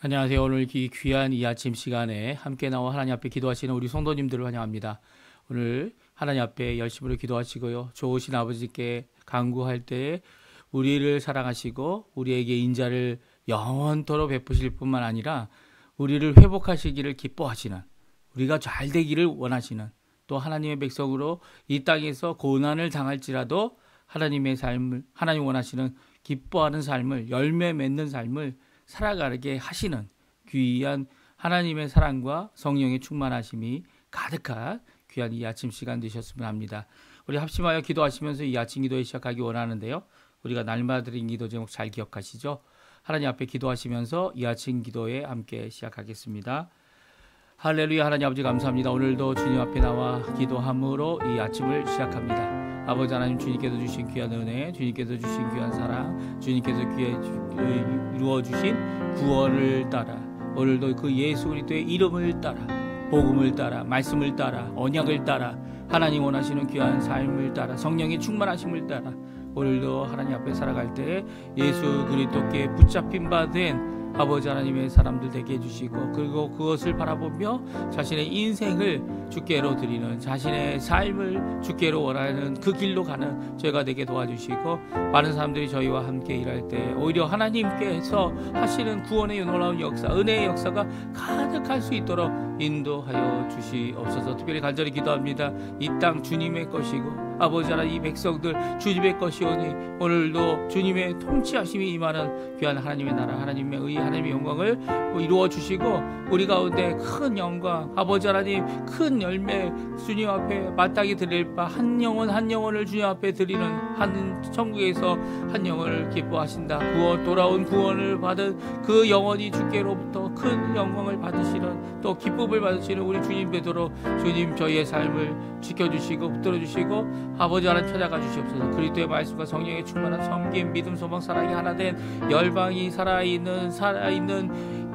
안녕하세요. 오늘 이 귀한 이 아침 시간에 함께 나와 하나님 앞에 기도하시는 우리 성도님들을 환영합니다. 오늘 하나님 앞에 열심으로 기도하시고요. 좋으신 아버지께 간구할 때 우리를 사랑하시고 우리에게 인자를 영원토록 베푸실 뿐만 아니라 우리를 회복하시기를 기뻐하시는, 우리가 잘 되기를 원하시는, 또 하나님의 백성으로 이 땅에서 고난을 당할지라도 하나님의 삶을, 하나님 원하시는 기뻐하는 삶을, 열매 맺는 삶을 살아가게 하시는 귀한 하나님의 사랑과 성령의 충만하심이 가득한 귀한 이 아침 시간 되셨으면 합니다. 우리 합심하여 기도하시면서 이 아침 기도에 시작하기 원하는데요. 우리가 날마다 드린 기도 제목 잘 기억하시죠? 하나님 앞에 기도하시면서 이 아침 기도에 함께 시작하겠습니다. 할렐루야. 하나님 아버지 감사합니다. 오늘도 주님 앞에 나와 기도함으로 이 아침을 시작합니다. 아버지 하나님, 주님께서 주신 귀한 은혜, 주님께서 주신 귀한 사랑, 주님께서 이루어주신 구원을 따라 오늘도 그 예수 그리스도의 이름을 따라, 복음을 따라, 말씀을 따라, 언약을 따라, 하나님 원하시는 귀한 삶을 따라, 성령의 충만하심을 따라 오늘도 하나님 앞에 살아갈 때 예수 그리스도께 붙잡힌 바 된 아버지 하나님의 사람들 되게 해주시고, 그리고 그것을 바라보며 자신의 인생을 주께로 드리는, 자신의 삶을 주께로 원하는 그 길로 가는 저희가 되게 도와주시고, 많은 사람들이 저희와 함께 일할 때 오히려 하나님께서 하시는 구원의 놀라운 역사, 은혜의 역사가 가득할 수 있도록 인도하여 주시옵소서. 특별히 간절히 기도합니다. 이 땅 주님의 것이고 아버지 하나님, 이 백성들 주님의 것이오니 오늘도 주님의 통치하심이 임하는 귀한 하나님의 나라, 하나님의 의, 하나님의 영광을 이루어 주시고, 우리 가운데 큰 영광, 아버지 하나님 큰 열매, 주님 앞에 마땅히 드릴 바 한 영혼 한 영혼을 주님 앞에 드리는 한 천국에서 한 영혼을 기뻐하신다. 구원, 돌아온 구원을 받은 그 영혼이 주께로부터 큰 영광을 받으시는, 또 기쁨을 받으시는 우리 주님 되도록 주님 저희의 삶을 지켜주시고 붙들어주시고 아버지 하나님 찾아가 주시옵소서. 그리스도의 말씀과 성령의 충만한 섬김, 믿음, 소망, 사랑이 하나 된 열방이 살아있는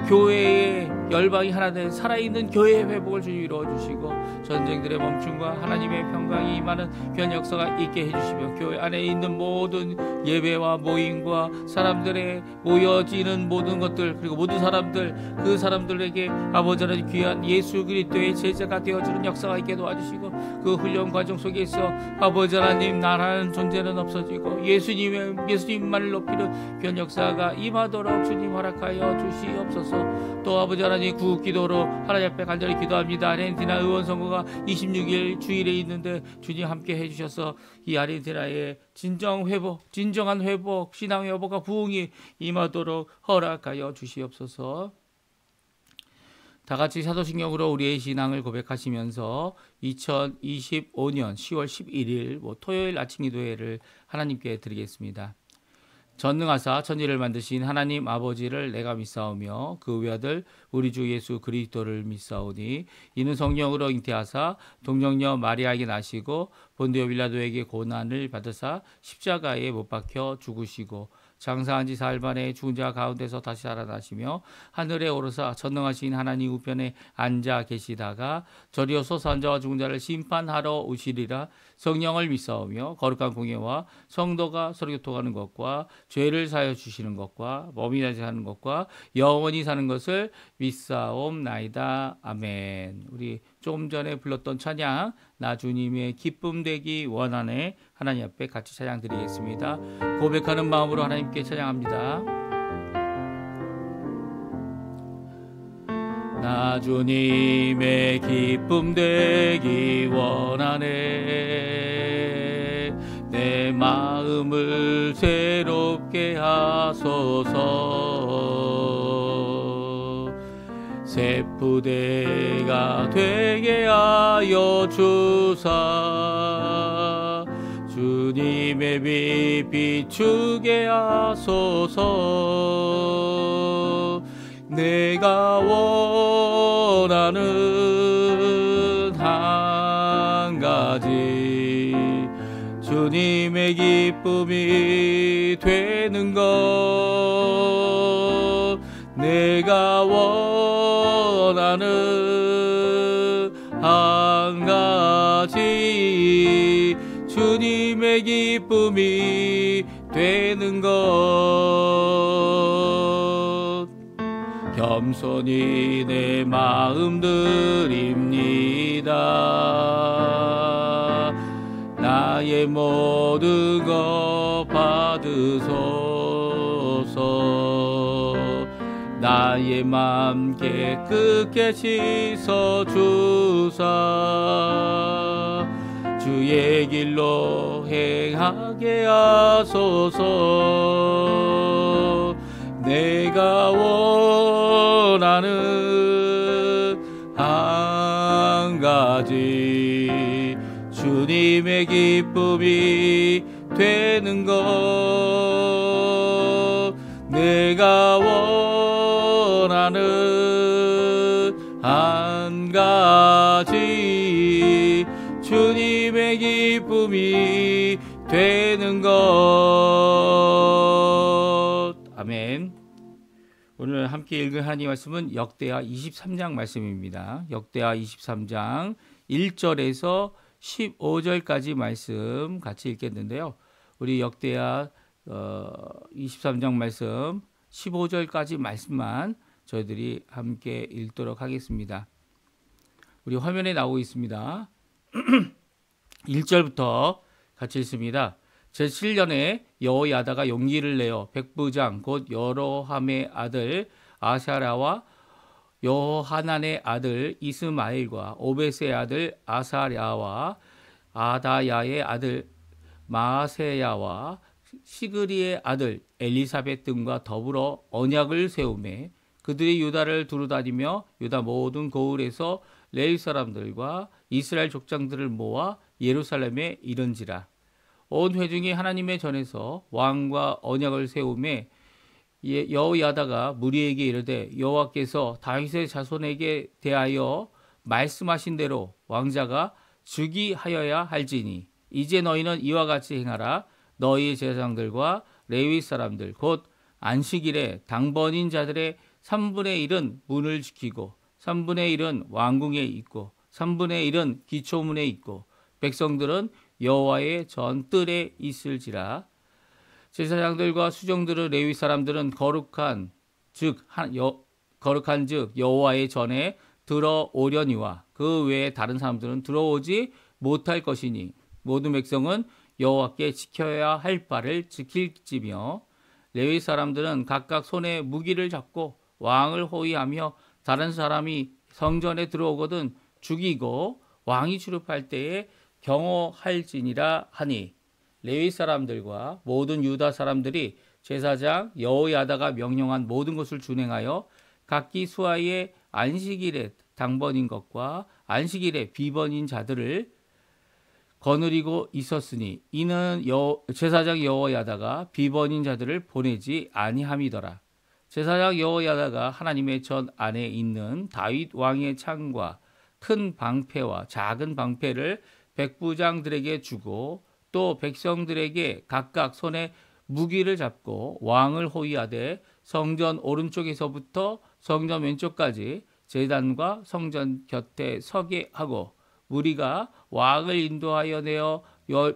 교회의, 열방이 하나 된 살아있는 교회의 회복을 주님 이루어주시고, 전쟁들의 멈춤과 하나님의 평강이 임하는 귀한 역사가 있게 해주시며, 교회 안에 있는 모든 예배와 모임과 사람들의 모여지는 모든 것들, 그리고 모든 사람들, 그 사람들에게 아버지 하나님 귀한 예수 그리스도의 제자가 되어주는 역사가 있게 도와주시고, 그 훈련 과정 속에서 아버지 하나님 나라는 존재는 없어지고 예수님만을 높이는 귀한 역사가 임하도록 주님 허락하여 주시옵소서. 또 아버지 하나님 구기도로 하나님 앞에 간절히 기도합니다. 아르헨티나 의원 선거가 26일 주일에 있는데 주님 함께 해주셔서 이 아르헨티나의 진정한 회복, 신앙 회복과 부흥이 임하도록 허락하여 주시옵소서. 다 같이 사도신경으로 우리의 신앙을 고백하시면서 2025년 10월 11일 토요일 아침 기도회를 하나님께 드리겠습니다. 전능하사 천지를 만드신 하나님 아버지를 내가 믿사오며 그 외아들 우리 주 예수 그리스도를 믿사오니 이는 성령으로 잉태하사 동정녀 마리아에게 나시고 본디오 빌라도에게 고난을 받으사 십자가에 못 박혀 죽으시고 장사한 지 사흘 만에 죽은 자 가운데서 다시 살아나시며 하늘에 오르사 전능하신 하나님 우편에 앉아 계시다가 저리어 소사한 자와 죽은 자를 심판하러 오시리라. 성령을 믿사오며 거룩한 공예와 성도가 서로 교통하는 것과 죄를 사하여 주시는 것과 몸이 다시 사는 것과 영원히 사는 것을 믿사옵나이다. 아멘. 우리 조금 전에 불렀던 찬양 나 주님의 기쁨 되기 원하네, 하나님 앞에 같이 찬양 드리겠습니다. 고백하는 마음으로 하나님께 찬양합니다. 나 주님의 기쁨 되기 원하네, 내 마음을 새롭게 하소서. 새 부대가 되게 하여 주사 주님의 빛 비추게 하소서. 내가 원하는 한 가지 주님의 기쁨이 되는 것, 내가 원하는 한 가지 주님의 기쁨이 되는 것. 겸손히 내 마음 드립니다. 나의 모든 것 받으소서. 나의 맘 깨끗게 씻어주사 주의 길로 행하게 하소서. 내가 원하는 한 가지 주님의 기쁨이 되는 것. 내가 원하는 한 가지 주님의 기쁨이 되는 것. 아멘. 오늘 함께 읽은 하나님 말씀은 역대하 23장 말씀입니다. 역대하 23장 1절에서 15절까지 말씀 같이 읽겠는데요. 우리 역대하 23장 말씀 15절까지 말씀만 저희들이 함께 읽도록 하겠습니다. 우리 화면에 나오고 있습니다. 1절부터 같이 읽습니다. 제7년에 여호야다가 용기를 내어 백부장 곧 여로함의 아들 아샤랴와 여호하난의 아들 이스마엘과 오벳의 아들 아사랴와 아다야의 아들 마세야와 시그리의 아들 엘리사벳 등과 더불어 언약을 세우매 그들이 유다를 두루다니며 유다 모든 고을에서 레위 사람들과 이스라엘 족장들을 모아 예루살렘에 이른지라. 온 회중이 하나님의 전에서 왕과 언약을 세우매 여호야다가 무리에게 이르되 여호와께서 다윗의 자손에게 대하여 말씀하신 대로 왕자가 즉위하여야 할지니 이제 너희는 이와 같이 행하라. 너희 제사장들과 레위 사람들 곧 안식일에 당번인 자들의 3분의 1은 문을 지키고 3분의 1은 왕궁에 있고 3분의 1은 기초문에 있고 백성들은 여호와의 전뜰에 있을지라. 제사장들과 수종들은 레위 사람들은 거룩한 즉 여호와의 전에 들어오려니와 그 외에 다른 사람들은 들어오지 못할 것이니 모든 백성은 여호와께 지켜야 할 바를 지킬지며 레위 사람들은 각각 손에 무기를 잡고 왕을 호위하며 다른 사람이 성전에 들어오거든 죽이고 왕이 출입할 때에 경호할지니라 하니 레위 사람들과 모든 유다 사람들이 제사장 여호야다가 명령한 모든 것을 준행하여 각기 수하의 안식일에 당번인 것과 안식일에 비번인 자들을 거느리고 있었으니 이는 제사장 여호야다가 비번인 자들을 보내지 아니함이더라. 제사장 여호야다가 하나님의 전 안에 있는 다윗 왕의 창과 큰 방패와 작은 방패를 백부장들에게 주고 또 백성들에게 각각 손에 무기를 잡고 왕을 호위하되 성전 오른쪽에서부터 성전 왼쪽까지 제단과 성전 곁에 서게 하고 무리가 왕을 인도하여 내어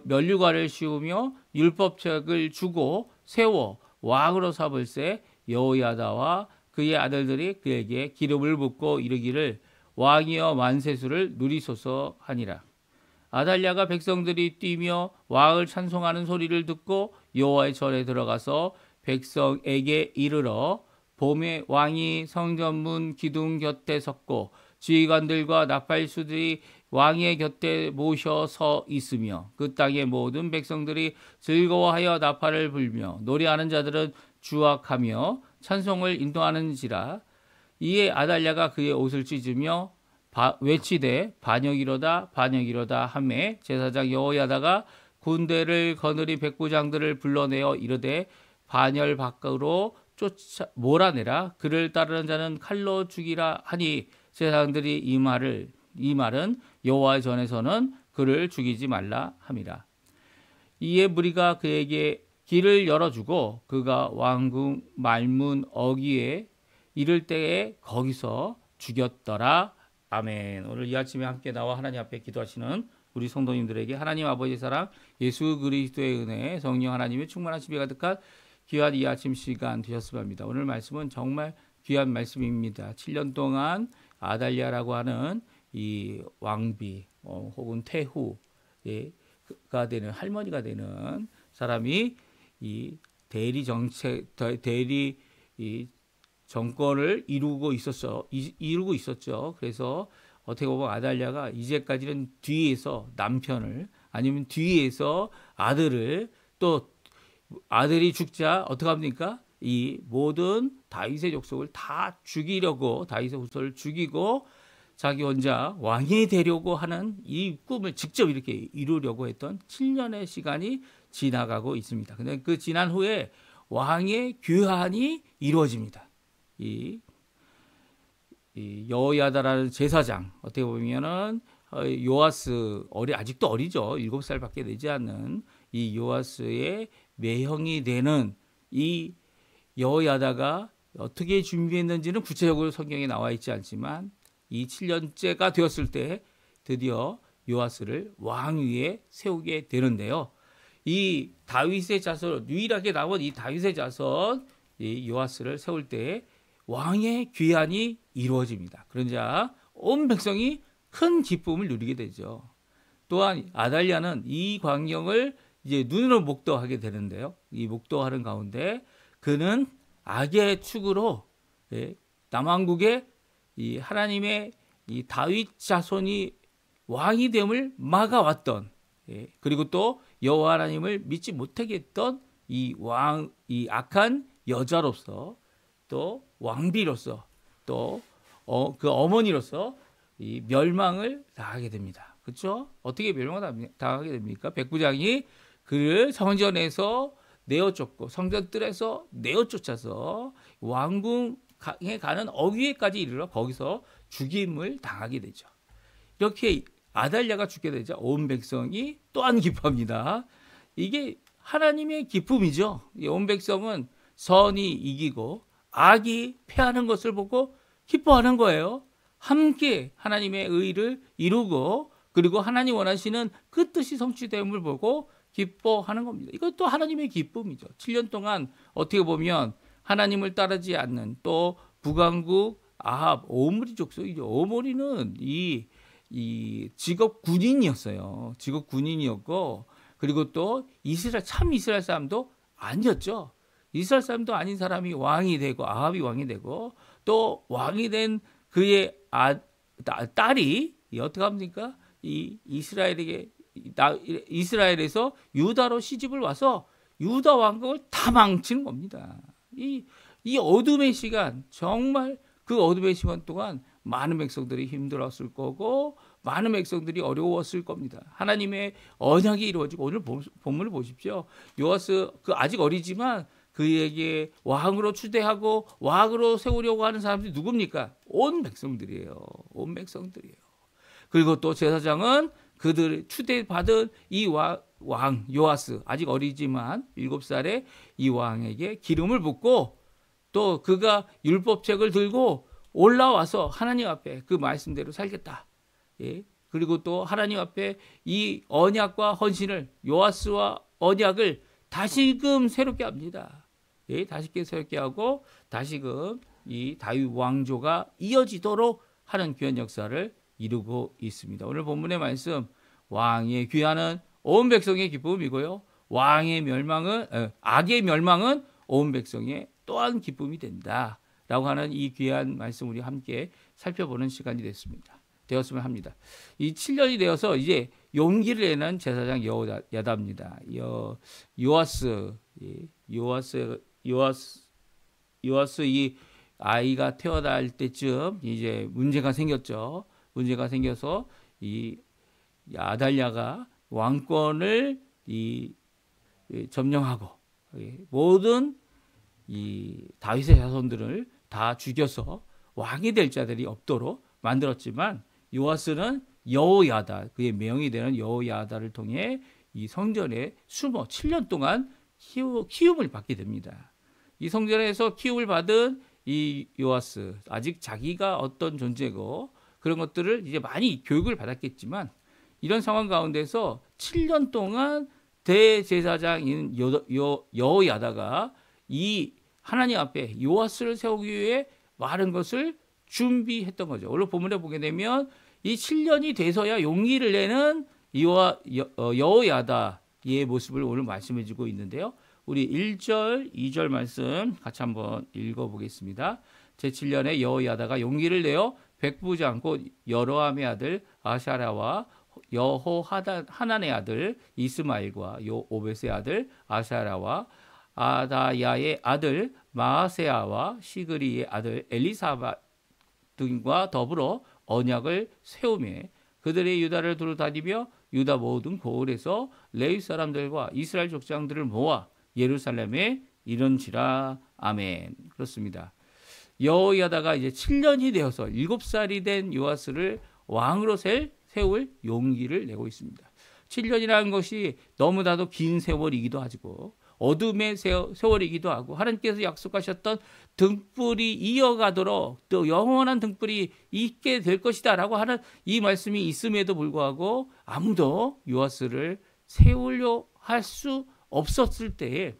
면류관을 씌우며 율법책을 주고 세워 왕으로 삼을세 여호야다와 그의 아들들이 그에게 기름을 붓고 이르기를 왕이여 만세수를 누리소서 하니라. 아달랴가 백성들이 뛰며 왕을 찬송하는 소리를 듣고 여호와의 절에 들어가서 백성에게 이르러 봄에 왕이 성전문 기둥 곁에 섰고 지휘관들과 나팔수들이 왕의 곁에 모셔 서 있으며 그 땅의 모든 백성들이 즐거워하여 나팔을 불며 노래하는 자들은 주악하며 찬송을 인도하는지라. 이에 아달랴가 그의 옷을 찢으며 외치되 반역이로다 반역이로다 하매 제사장 여호야다가 군대를 거느린 백부장들을 불러내어 이르되 반열 밖으로 쫓아 몰아내라. 그를 따르는 자는 칼로 죽이라 하니 제사장들이 이 말은 여호와의 전에서는 그를 죽이지 말라 함이라. 이에 무리가 그에게 길을 열어주고 그가 왕궁 말문 어귀에 이를 때에 거기서 죽였더라. 아멘. 오늘 이 아침에 함께 나와 하나님 앞에 기도하시는 우리 성도님들에게 하나님 아버지의 사랑, 예수 그리스도의 은혜, 성령 하나님의 충만한 지배 가득한 귀한 이 아침 시간 되셨으면 합니다. 오늘 말씀은 정말 귀한 말씀입니다. 7년 동안 아달랴라고 하는 이 왕비 혹은 태후가 되는 할머니가 되는 사람이 이 대리 이 정권을 이루고 있었죠. 그래서 어떻게 보면 아달랴가 이제까지는 뒤에서 남편을 아니면 뒤에서 아들을 또 아들이 죽자 어떻게 합니까? 이 모든 다윗의 족속을 다 죽이려고 다윗의 후손을 죽이고 자기 혼자 왕이 되려고 하는 이 꿈을 직접 이렇게 이루려고 했던 7년의 시간이 지나가고 있습니다. 근데 그 지난 후에 왕의 귀환이 이루어집니다. 이 여호야다라는 제사장 어떻게 보면은 요아스 아직도 어리죠. 7살밖에 되지 않는 이 요아스의 매형이 되는 이 여호야다가 어떻게 준비했는지는 구체적으로 성경에 나와 있지 않지만 이 7년째가 되었을 때 드디어 요아스를 왕 위에 세우게 되는데요. 이 다윗의 자손 유일하게 남은 이 다윗의 자손 이 요아스를 세울 때 왕의 귀환이 이루어집니다. 그러자 온 백성이 큰 기쁨을 누리게 되죠. 또한 아달랴는 이 광경을 이제 눈으로 목도하게 되는데요. 이 목도하는 가운데 그는 악의 축으로 남왕국의 이 하나님의 이 다윗 자손이 왕이 됨을 막아왔던 그리고 또 여호와 하나님을 믿지 못하게 했던 이 악한 여자로서 또 왕비로서 또 그 어머니로서 이 멸망을 당하게 됩니다. 그렇죠? 어떻게 멸망을 당하게 됩니까? 백부장이 그를 성전에서 내어쫓고 성전 뜰에서 내어쫓아서 왕궁에 가는 어귀에까지 이르러 거기서 죽임을 당하게 되죠. 이렇게 아달랴가 죽게 되자 온 백성이 또한 기뻐합니다. 이게 하나님의 기쁨이죠. 온 백성은 선이 이기고 악이 패하는 것을 보고 기뻐하는 거예요. 함께 하나님의 의를 이루고 그리고 하나님 원하시는 그 뜻이 성취됨을 보고 기뻐하는 겁니다. 이것도 하나님의 기쁨이죠. 7년 동안 어떻게 보면 하나님을 따르지 않는 또 북왕국 아합 오므리 족속이죠. 오므리는 이 직업 군인이었어요. 직업 군인이었고 그리고 또 이스라엘 사람도 아니었죠. 이스라엘 사람도 아닌 사람이 왕이 되고 아합이 왕이 되고 또 왕이 된 그의 딸이 어떻게 합니까? 이 이스라엘에서 유다로 시집을 와서 유다 왕국을 다 망치는 겁니다. 이 어둠의 시간 정말 그 어둠의 시간 동안 많은 백성들이 힘들었을 거고 많은 백성들이 어려웠을 겁니다. 하나님의 언약이 이루어지고 오늘 본문을 보십시오. 요아스 아직 어리지만 그에게 왕으로 추대하고 왕으로 세우려고 하는 사람들이 누굽니까? 온 백성들이에요. 온 백성들이에요. 그리고 또 제사장은 그들 추대받은 이 왕 요아스 아직 어리지만 7살의 이 왕에게 기름을 붓고 또 그가 율법책을 들고 올라와서 하나님 앞에 그 말씀대로 살겠다. 그리고 또 하나님 앞에 이 언약과 헌신을 요아스와 언약을 다시금 새롭게 합니다. 다시금 새롭게 하고 다시금 이 다윗 왕조가 이어지도록 하는 귀한 역사를 이루고 있습니다. 오늘 본문의 말씀 왕의 귀환은 온 백성의 기쁨이고요. 악의 멸망은 온 백성의 또한 기쁨이 된다. 라고 하는 이 귀한 말씀 우리 함께 살펴보는 시간이 되었으면 합니다. 이 7년이 되어서 이제 용기를 내는 제사장 여호야다입니다. 요아스 이 아이가 태어날 때쯤 이제 문제가 생겼죠. 문제가 생겨서 이 아달랴가 왕권을 점령하고 모든 이 다윗의 자손들을 다 죽여서 왕이 될 자들이 없도록 만들었지만 요아스는 여호야다 그의 명이 되는 여호야다를 통해 이 성전에 숨어 7년 동안 키움을 받게 됩니다. 이 성전에서 키움을 받은 이 요아스 아직 자기가 어떤 존재고 그런 것들을 이제 많이 교육을 받았겠지만 이런 상황 가운데서 7년 동안 대제사장인 여호야다가 이 하나님 앞에 요아스를 세우기 위해 많은 것을 준비했던 거죠. 오늘 본문에 보게 되면 이 7년이 돼서야 용기를 내는 여호야다의 모습을 오늘 말씀해 주고 있는데요. 우리 1절, 2절 말씀 같이 한번 읽어보겠습니다. 제7년에 여호야다가 용기를 내어 백부장 곧 여로함의 아들 아샤랴와 여호하난의 아들 이스마엘과 오벳의 아들 아샤랴와 아다야의 아들 마아세아와 시그리의 아들 엘리사바 등과 더불어 언약을 세우며 그들의 유다를 두루 다니며 유다 모든 고을에서 레위 사람들과 이스라엘 족장들을 모아 예루살렘에 이른지라. 아멘. 그렇습니다. 여호야다가 이제 7년이 되어서 7살이 된 요아스를 왕으로 세울 용기를 내고 있습니다. 7년이라는 것이 너무나도 긴 세월이기도 하고 어둠의 세월이기도 하고 하나님께서 약속하셨던 등불이 이어가도록 또 영원한 등불이 있게 될 것이다 라고 하는 이 말씀이 있음에도 불구하고 아무도 요아스를 세우려 할 수 없었을 때에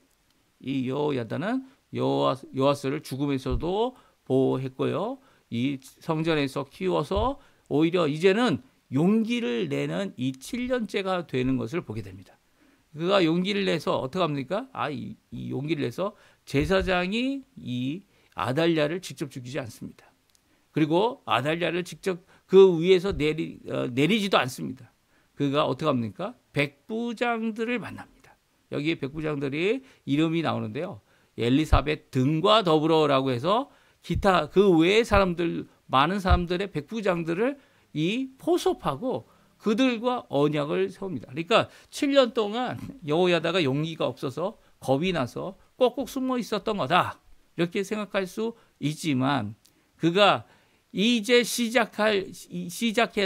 이 여호야다는 요아스를 죽음에서도 보호했고요. 이 성전에서 키워서 오히려 이제는 용기를 내는 이 7년째가 되는 것을 보게 됩니다. 그가 용기를 내서 어떻게 합니까? 이 용기를 내서 제사장이 이 아달랴를 직접 죽이지 않습니다. 그리고 아달랴를 직접 그 위에서 내리지도 않습니다. 그가 어떻게 합니까? 백부장들을 만납니다. 여기에 백부장들이 이름이 나오는데요. 엘리사벳 등과 더불어라고 해서 기타 그 외의 사람들 많은 사람들의 백부장들을 이 포섭하고 그들과 언약을 세웁니다. 그러니까 7년 동안 여호야다가 용기가 없어서 겁이 나서 꼭꼭 숨어 있었던 거다. 이렇게 생각할 수 있지만 그가 이제 시작해야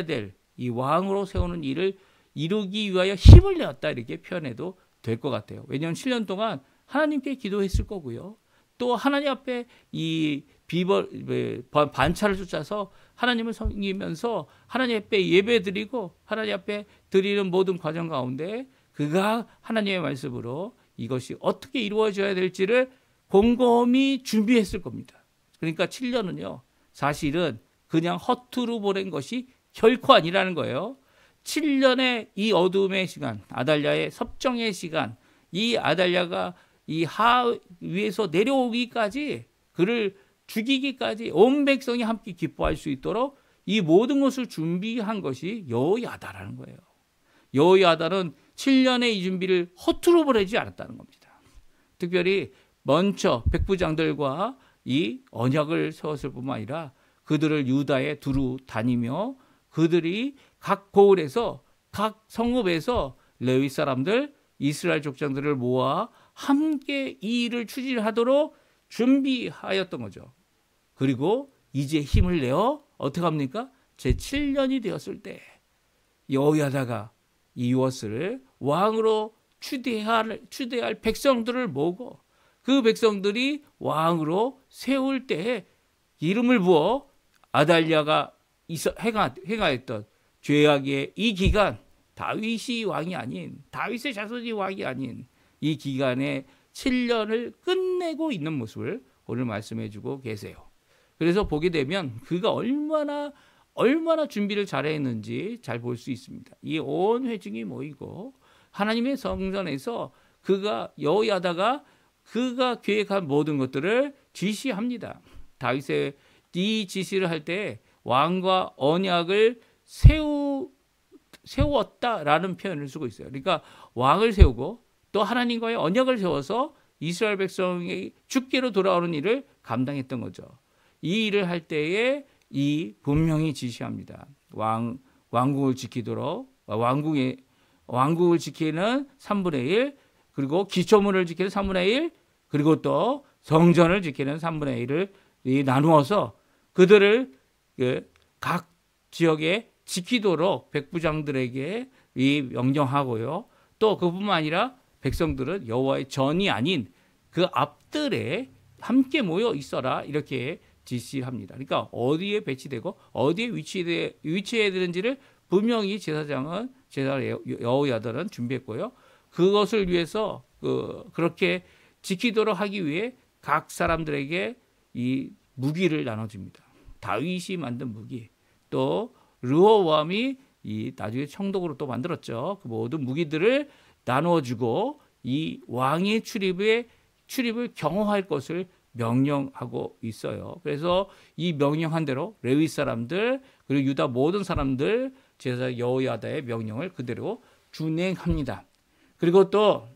될 이 왕으로 세우는 일을 이루기 위하여 힘을 내었다. 이렇게 표현해도 될 것 같아요. 왜냐하면 7년 동안 하나님께 기도했을 거고요. 또 하나님 앞에 이 반차를 쫓아서 하나님을 섬기면서 하나님 앞에 예배드리고 하나님 앞에 드리는 모든 과정 가운데 그가 하나님의 말씀으로 이것이 어떻게 이루어져야 될지를 곰곰이 준비했을 겁니다. 그러니까 7년은요 사실은 그냥 허투루 보낸 것이 결코 아니라는 거예요. 7년의 이 어둠의 시간, 아달랴의 섭정의 시간, 이 아달랴가 이 위에서 내려오기까지 그를 죽이기까지 온 백성이 함께 기뻐할 수 있도록 이 모든 것을 준비한 것이 여호야다라는 거예요. 여호야다는 7년의 이 준비를 허투루 보내지 않았다는 겁니다. 특별히 먼저 백부장들과 이 언약을 세웠을 뿐만 아니라 그들을 유다에 두루 다니며 그들이 각 고을에서 각 성읍에서 레위 사람들 이스라엘 족장들을 모아 함께 이 일을 추진하도록 준비하였던 거죠. 그리고 이제 힘을 내어 어떻게 합니까? 제7년이 되었을 때 여호야다가 이 요아스를 왕으로 추대할 백성들을 모으고 그 백성들이 왕으로 세울 때에 이름을 부어 아달랴가 행하였던 죄악의 이 기간 다윗이 왕이 아닌 다윗의 자손이 왕이 아닌 이 기간에 7년을 끝내고 있는 모습을 오늘 말씀해 주고 계세요. 그래서 보게 되면 그가 얼마나 준비를 잘했는지 잘 볼 수 있습니다. 이 온 회중이 모이고 하나님의 성전에서 여호야다가 그가 계획한 모든 것들을 지시합니다. 다윗의 이 지시를 할 때 왕과 언약을 세웠다라는 표현을 쓰고 있어요. 그러니까 왕을 세우고 또 하나님과의 언약을 세워서 이스라엘 백성이 죽게로 돌아오는 일을 감당했던 거죠. 이 일을 할 때에 분명히 지시합니다. 왕국을 지키도록 왕국을 지키는 3분의 1 그리고 기초문을 지키는 3분의 1 그리고 또 성전을 지키는 3분의 1을 나누어서 그들을 각 지역에 지키도록 백부장들에게 명령하고요. 또 그뿐만 아니라 백성들은 여호와의 전이 아닌 그 앞들에 함께 모여 있어라 이렇게 지시합니다. 그러니까 어디에 배치되고 어디에 위치해야 되는지를 분명히 제사장 여호야다는 준비했고요. 그것을 위해서 그렇게 지키도록 하기 위해 각 사람들에게 이 무기를 나눠줍니다. 다윗이 만든 무기, 또 르호보암이 이 나중에 총독으로 또 만들었죠. 그 모든 무기들을 나누어주고 이 왕의 출입을 경호할 것을 명령하고 있어요. 그래서 이 명령한 대로 레위 사람들 그리고 유다 모든 사람들 제사장 여호야다의 명령을 그대로 준행합니다. 그리고 또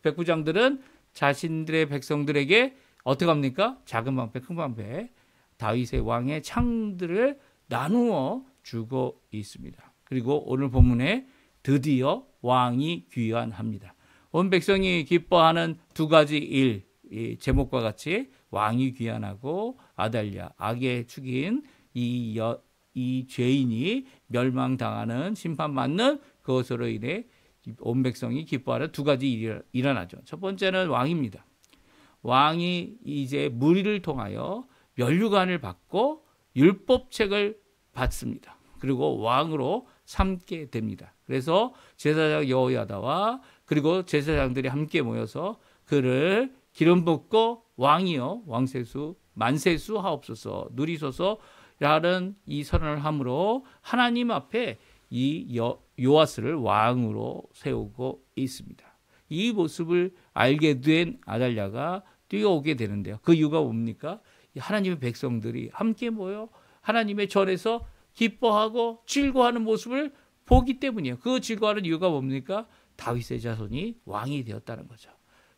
백부장들은 자신들의 백성들에게 어떻게 합니까? 작은 방패, 큰 방패, 다윗의 왕의 창들을 나누어 주고 있습니다. 그리고 오늘 본문에 드디어 왕이 귀환합니다. 온 백성이 기뻐하는 두 가지 일, 이 제목과 같이 왕이 귀환하고 아달랴, 악의 축인 이 죄인이 멸망당하는 심판받는 그것으로 인해 온 백성이 기뻐하는 두 가지 일이 일어나죠. 첫 번째는 왕입니다. 왕이 이제 무리를 통하여 면류관을 받고 율법책을 받습니다. 그리고 왕으로 삼게 됩니다. 그래서 제사장 여호야다와 그리고 제사장들이 함께 모여서 그를 기름 붓고 왕이여 왕세수 만세수 하옵소서 누리소서라는 이 선언을 함으로 하나님 앞에 이 요아스를 왕으로 세우고 있습니다. 이 모습을 알게 된 아달랴가 뛰어오게 되는데요. 그 이유가 뭡니까? 하나님의 백성들이 함께 모여 하나님의 전에서 기뻐하고 즐거워하는 모습을 보기 때문이에요. 그 즐거워하는 이유가 뭡니까? 다윗의 자손이 왕이 되었다는 거죠.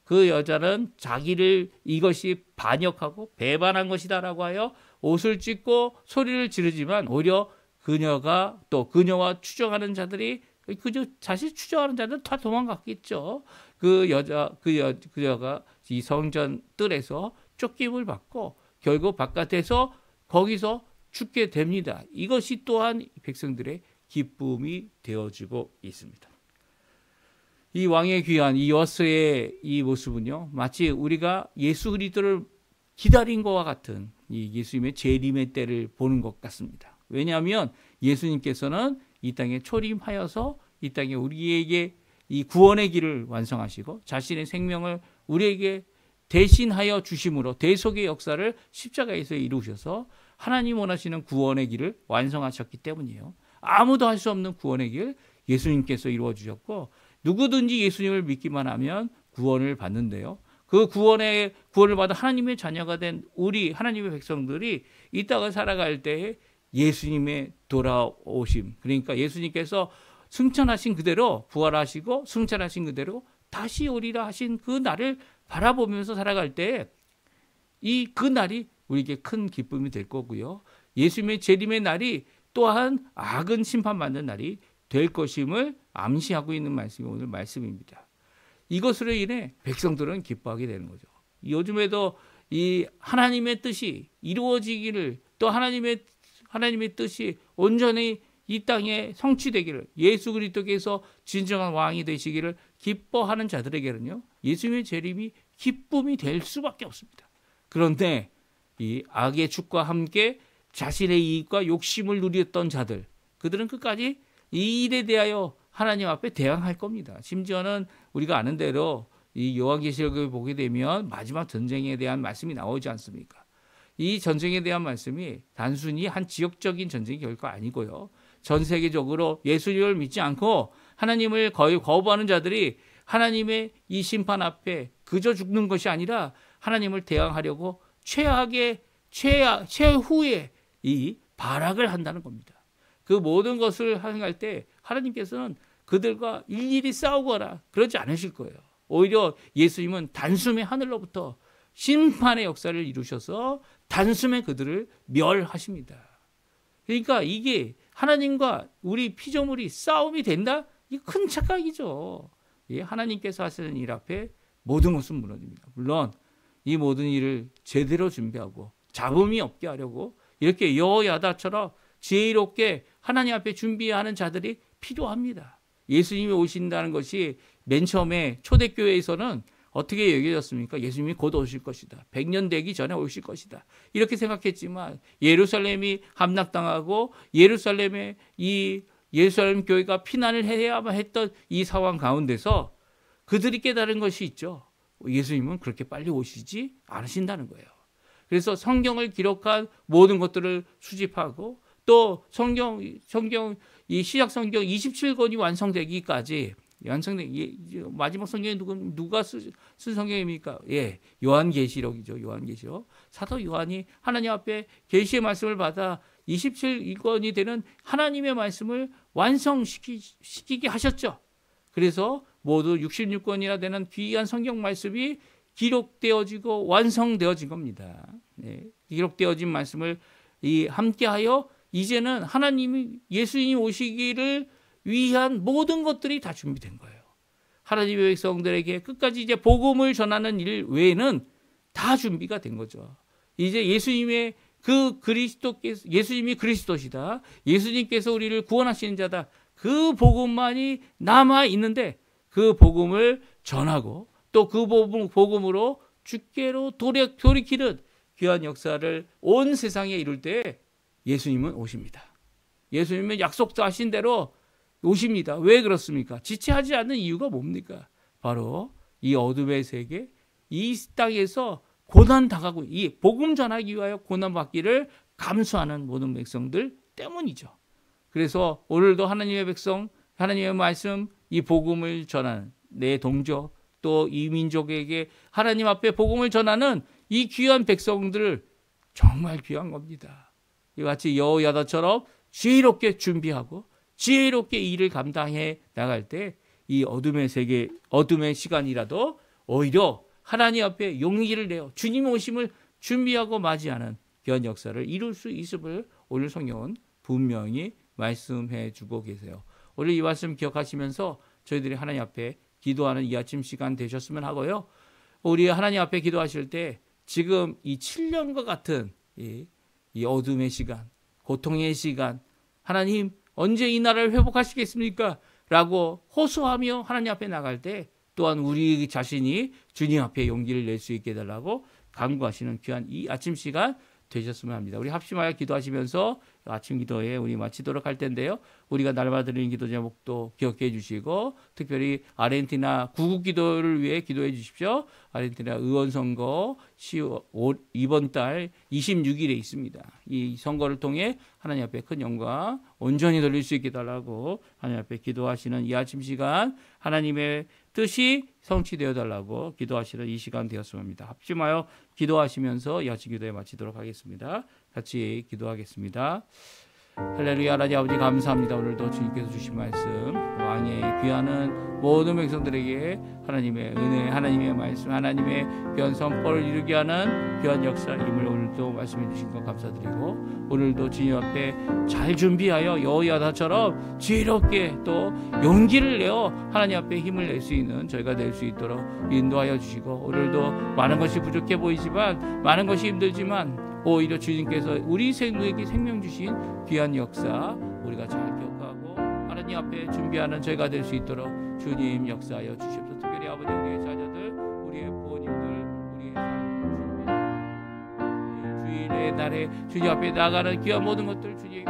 그 여자는 자기를 이것이 반역하고 배반한 것이다라고 하여 옷을 찢고 소리를 지르지만 오히려 그녀가 또 그녀와 추정하는 자들이 그저 사실 추정하는 자들은 다 도망갔겠죠. 그 여자가 이 성전 뜰에서 쫓김을 받고 결국 바깥에서 거기서 죽게 됩니다. 이것이 또한 백성들의 기쁨이 되어지고 있습니다. 이 왕의 귀환, 이 요아스의 이 모습은요, 마치 우리가 예수 그리스도를 기다린 것과 같은 이 예수님의 재림의 때를 보는 것 같습니다. 왜냐하면 예수님께서는 이 땅에 초림하여서 이 땅에 우리에게 이 구원의 길을 완성하시고 자신의 생명을 우리에게 대신하여 주심으로 대속의 역사를 십자가에서 이루셔서 하나님 원하시는 구원의 길을 완성하셨기 때문이에요. 아무도 할 수 없는 구원의 길 예수님께서 이루어 주셨고 누구든지 예수님을 믿기만 하면 구원을 받는데요. 그 구원을 받아 하나님의 자녀가 된 우리 하나님의 백성들이 이 땅을 살아갈 때에 예수님의 돌아오심, 그러니까 예수님께서 승천하신 그대로 부활하시고 승천하신 그대로 다시 오리라 하신 그 날을 바라보면서 살아갈 때 그 날이 우리에게 큰 기쁨이 될 거고요. 예수님의 재림의 날이 또한 악은 심판받는 날이 될 것임을 암시하고 있는 말씀이 오늘 말씀입니다. 이것으로 인해 백성들은 기뻐하게 되는 거죠. 요즘에도 이 하나님의 뜻이 이루어지기를 또 하나님의 뜻이 온전히 이 땅에 성취되기를 예수 그리스도께서 진정한 왕이 되시기를 기뻐하는 자들에게는요. 예수님의 재림이 기쁨이 될 수밖에 없습니다. 그런데 이 악의 축과 함께 자신의 이익과 욕심을 누렸던 자들 그들은 끝까지 이 일에 대하여 하나님 앞에 대항할 겁니다. 심지어는 우리가 아는 대로 이 요한계시록을 보게 되면 마지막 전쟁에 대한 말씀이 나오지 않습니까? 이 전쟁에 대한 말씀이 단순히 한 지역적인 전쟁이 결코 아니고요. 전 세계적으로 예수님을 믿지 않고 하나님을 거의 거부하는 자들이 하나님의 이 심판 앞에 그저 죽는 것이 아니라 하나님을 대항하려고 최후의 이 발악을 한다는 겁니다. 그 모든 것을 행할 때 하나님께서는 그들과 일일이 싸우거나 그러지 않으실 거예요. 오히려 예수님은 단숨에 하늘로부터 심판의 역사를 이루셔서 단숨에 그들을 멸하십니다. 그러니까 이게 하나님과 우리 피조물이 싸움이 된다? 이게 큰 착각이죠. 하나님께서 하시는 일 앞에 모든 것은 무너집니다. 물론 이 모든 일을 제대로 준비하고 잡음이 없게 하려고 이렇게 여호야다처럼 지혜롭게 하나님 앞에 준비하는 자들이 필요합니다. 예수님이 오신다는 것이 맨 처음에 초대교회에서는 어떻게 여겨졌습니까? 예수님이 곧 오실 것이다. 100년 되기 전에 오실 것이다. 이렇게 생각했지만 예루살렘이 함락당하고 예루살렘의 이 예루살렘 교회가 피난을 해야만 했던 이 상황 가운데서 그들이 깨달은 것이 있죠. 예수님은 그렇게 빨리 오시지 않으신다는 거예요. 그래서 성경을 기록한 모든 것들을 수집하고 또 성경 이 신약 성경 27권이 완성되기까지 마지막 성경이 누가 쓴 성경입니까? 예, 요한계시록이죠. 요한계시록. 사도 요한이 하나님 앞에 계시의 말씀을 받아 27권이 되는 하나님의 말씀을 완성시키게 하셨죠. 그래서 모두 66권이나 되는 귀한 성경 말씀이 기록되어지고 완성되어진 겁니다. 네, 기록되어진 말씀을 함께하여 이제는 하나님이 예수님이 오시기를 위한 모든 것들이 다 준비된 거예요. 하나님의 백성들에게 끝까지 이제 복음을 전하는 일 외에는 다 준비가 된 거죠. 이제 예수님이 그리스도시다. 예수님께서 우리를 구원하시는 자다. 그 복음만이 남아 있는데 그 복음을 전하고 또 그 복음으로 주께로 돌이키는 귀한 역사를 온 세상에 이룰 때 예수님은 오십니다. 예수님은 약속하신 대로 오십니다. 왜 그렇습니까? 지체하지 않는 이유가 뭡니까? 바로 이 어둠의 세계, 이 땅에서 고난 당하고 이 복음 전하기 위하여 고난 받기를 감수하는 모든 백성들 때문이죠. 그래서 오늘도 하나님의 백성, 하나님의 말씀, 이 복음을 전하는 내 동족, 또 이 민족에게 하나님 앞에 복음을 전하는 이 귀한 백성들을 정말 귀한 겁니다. 이같이 여호야다처럼 지혜롭게 준비하고 지혜롭게 일을 감당해 나갈 때 이 어둠의 세계, 어둠의 시간이라도 오히려 하나님 앞에 용기를 내어 주님 오심을 준비하고 맞이하는 귀한 역사를 이룰 수 있음을 오늘 성경은 분명히 말씀해 주고 계세요. 오늘 이 말씀 기억하시면서 저희들이 하나님 앞에 기도하는 이 아침 시간 되셨으면 하고요. 우리 하나님 앞에 기도하실 때 지금 이 7년과 같은 이 어둠의 시간, 고통의 시간, 하나님 언제 이 나라를 회복하시겠습니까? 라고 호소하며 하나님 앞에 나갈 때 또한 우리 자신이 주님 앞에 용기를 낼 수 있게 해달라고 간구하시는 귀한 이 아침 시간 되셨으면 합니다. 우리 합심하여 기도하시면서 아침 기도에 우리 마치도록 할 텐데요. 우리가 날마다 드리는 기도 제목도 기억해 주시고 특별히 아르헨티나 구국 기도를 위해 기도해 주십시오. 아르헨티나 의원 선거 이번 달 26일에 있습니다. 이 선거를 통해 하나님 앞에 큰 영광 온전히 돌릴 수 있게 달라고 하나님 앞에 기도하시는 이 아침 시간 하나님의 뜻이 성취되어 달라고 기도하시는 이 시간 되었으면 합니다. 합심하여 기도하시면서 이 아침 기도에 마치도록 하겠습니다. 같이 기도하겠습니다. 할렐루야. 하나님 아버지 감사합니다. 오늘도 주님께서 주신 말씀 왕의 귀하는 모든 백성들에게 하나님의 은혜, 하나님의 말씀, 하나님의 귀한 선포를 이루게 하는 귀한 역사임을 오늘도 말씀해 주신 것 감사드리고 오늘도 주님 앞에 잘 준비하여 여호야다처럼 지혜롭게 또 용기를 내어 하나님 앞에 힘을 낼 수 있는 저희가 될 수 있도록 인도하여 주시고 오늘도 많은 것이 부족해 보이지만 많은 것이 힘들지만 오히려 주님께서 우리 생명에게 생명 주신 귀한 역사 우리가 잘 기억하고 하나님 앞에 준비하는 저희가 될 수 있도록 주님 역사하여 주시옵소서. 특별히 아버지 우리의 자녀들, 우리의 부모님들, 우리의 주일의 날에 주님 앞에 나가는 귀한 모든 것들 주님